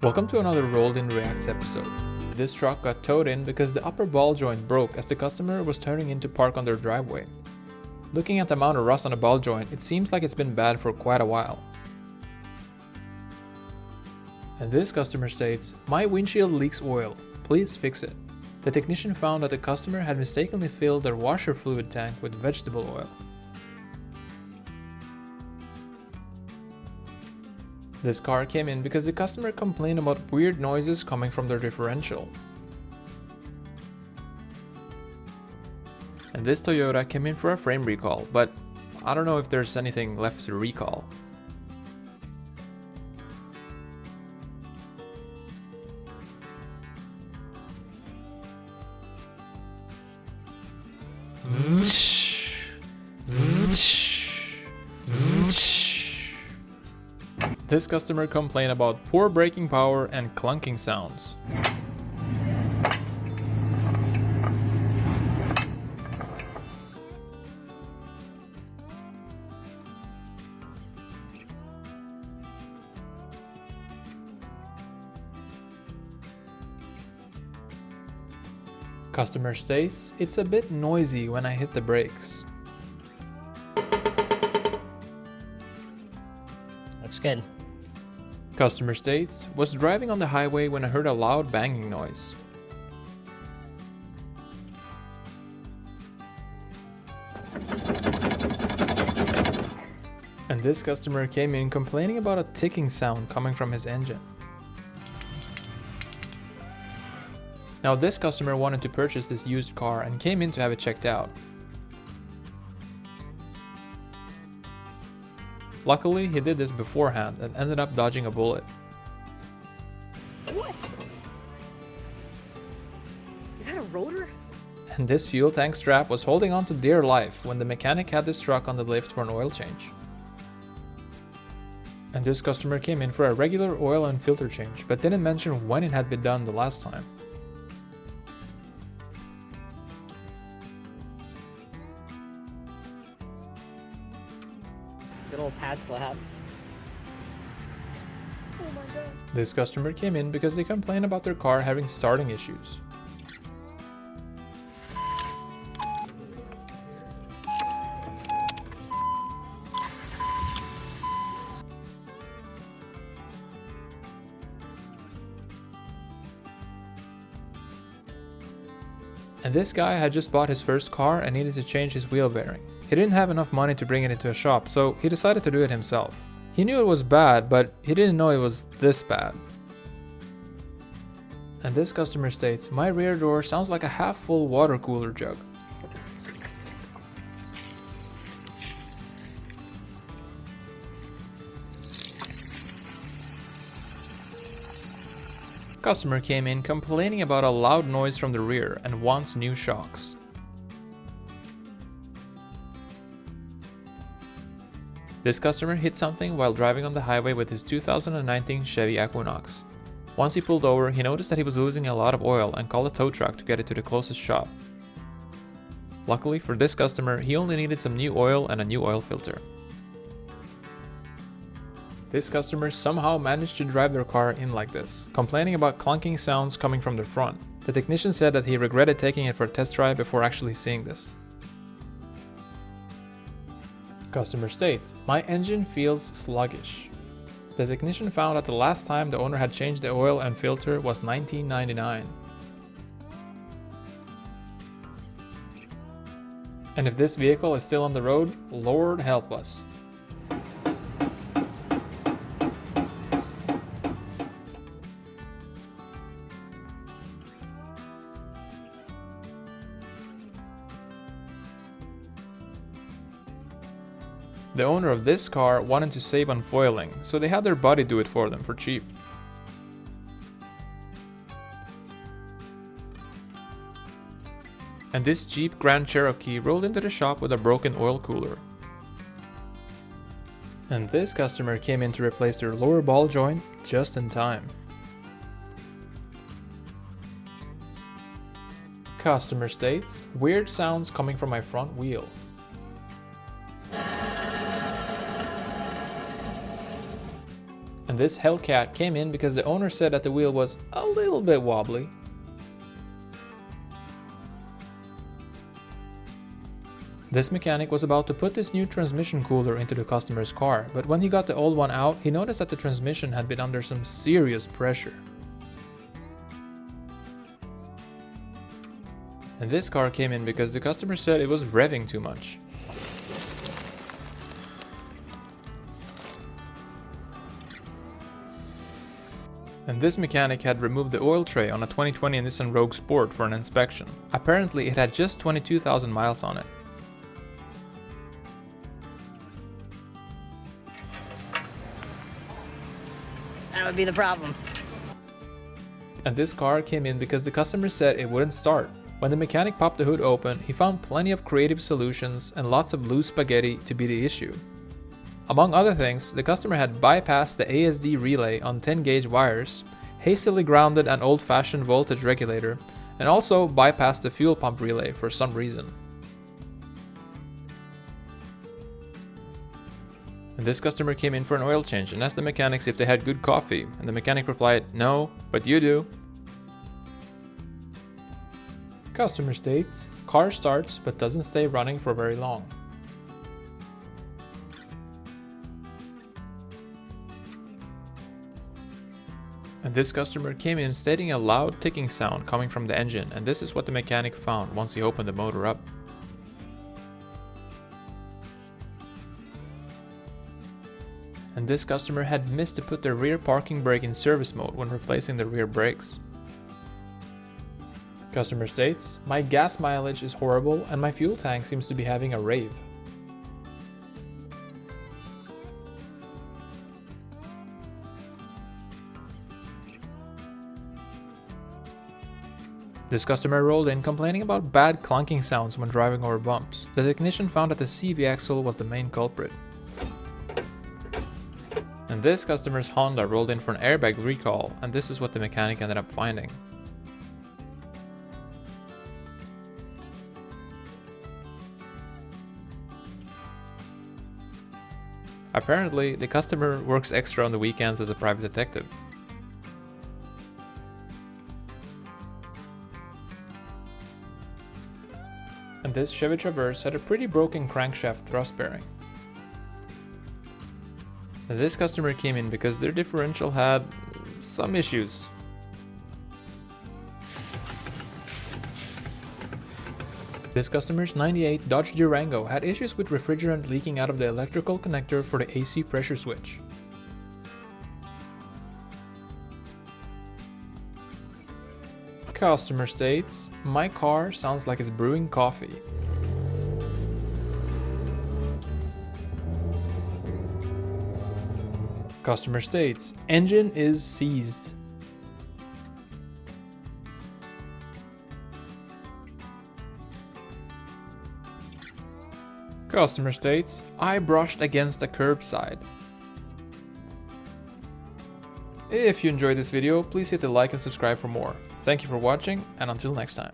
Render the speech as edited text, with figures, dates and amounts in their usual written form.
Welcome to another Rolled in Reacts episode. This truck got towed in because the upper ball joint broke as the customer was turning in to park on their driveway. Looking at the amount of rust on the ball joint, it seems like it's been bad for quite a while. And this customer states, "My windshield leaks oil, please fix it." The technician found that the customer had mistakenly filled their washer fluid tank with vegetable oil. This car came in because the customer complained about weird noises coming from their differential. And this Toyota came in for a frame recall, but I don't know if there's anything left to recall. This customer complained about poor braking power and clunking sounds. Customer states, "It's a bit noisy when I hit the brakes." Looks good. Customer states, "Was driving on the highway when I heard a loud banging noise." And this customer came in complaining about a ticking sound coming from his engine. Now this customer wanted to purchase this used car and came in to have it checked out. Luckily, he did this beforehand and ended up dodging a bullet. What? Is that a rotor? And this fuel tank strap was holding on to dear life when the mechanic had this truck on the lift for an oil change. And this customer came in for a regular oil and filter change, but didn't mention when it had been done the last time. Good old pad slap. Oh my god. This customer came in because they complained about their car having starting issues. And this guy had just bought his first car and needed to change his wheel bearing. He didn't have enough money to bring it into a shop, so he decided to do it himself. He knew it was bad, but he didn't know it was this bad. And this customer states, "My rear door sounds like a half-full water cooler jug." Customer came in complaining about a loud noise from the rear and wants new shocks. This customer hit something while driving on the highway with his 2019 Chevy Equinox. Once he pulled over, he noticed that he was losing a lot of oil and called a tow truck to get it to the closest shop. Luckily for this customer, he only needed some new oil and a new oil filter. This customer somehow managed to drive their car in like this, complaining about clunking sounds coming from the front. The technician said that he regretted taking it for a test drive before actually seeing this. Customer states, "My engine feels sluggish." The technician found that the last time the owner had changed the oil and filter was 1999. And if this vehicle is still on the road, Lord help us. The owner of this car wanted to save on foiling, so they had their buddy do it for them for cheap. And this Jeep Grand Cherokee rolled into the shop with a broken oil cooler. And this customer came in to replace their lower ball joint just in time. Customer states, "Weird sounds coming from my front wheel." this Hellcat came in because the owner said that the wheel was a little bit wobbly. This mechanic was about to put this new transmission cooler into the customer's car, but when he got the old one out, he noticed that the transmission had been under some serious pressure. And this car came in because the customer said it was revving too much. And this mechanic had removed the oil tray on a 2020 Nissan Rogue Sport for an inspection. Apparently it had just 22,000 miles on it. That would be the problem. And this car came in because the customer said it wouldn't start. When the mechanic popped the hood open, he found plenty of creative solutions and lots of loose spaghetti to be the issue. Among other things, the customer had bypassed the ASD relay on 10 gauge wires, hastily grounded an old-fashioned voltage regulator, and also bypassed the fuel pump relay for some reason. And this customer came in for an oil change and asked the mechanics if they had good coffee, and the mechanic replied, "No, but you do." Customer states, car starts but doesn't stay running for very long. And this customer came in stating a loud ticking sound coming from the engine, and this is what the mechanic found once he opened the motor up. And this customer had missed to put the rear parking brake in service mode when replacing the rear brakes. Customer states, "My gas mileage is horrible and my fuel tank seems to be having a rave." This customer rolled in complaining about bad clunking sounds when driving over bumps. The technician found that the CV axle was the main culprit. And this customer's Honda rolled in for an airbag recall, and this is what the mechanic ended up finding. Apparently, the customer works extra on the weekends as a private detective. And this Chevy Traverse had a pretty broken crankshaft thrust bearing. And this customer came in because their differential had some issues. This customer's 98 Dodge Durango had issues with refrigerant leaking out of the electrical connector for the AC pressure switch. Customer states, "My car sounds like it's brewing coffee." Customer states, "Engine is seized." Customer states, "I brushed against the curbside." If you enjoyed this video, please hit the like and subscribe for more. Thank you for watching, and until next time.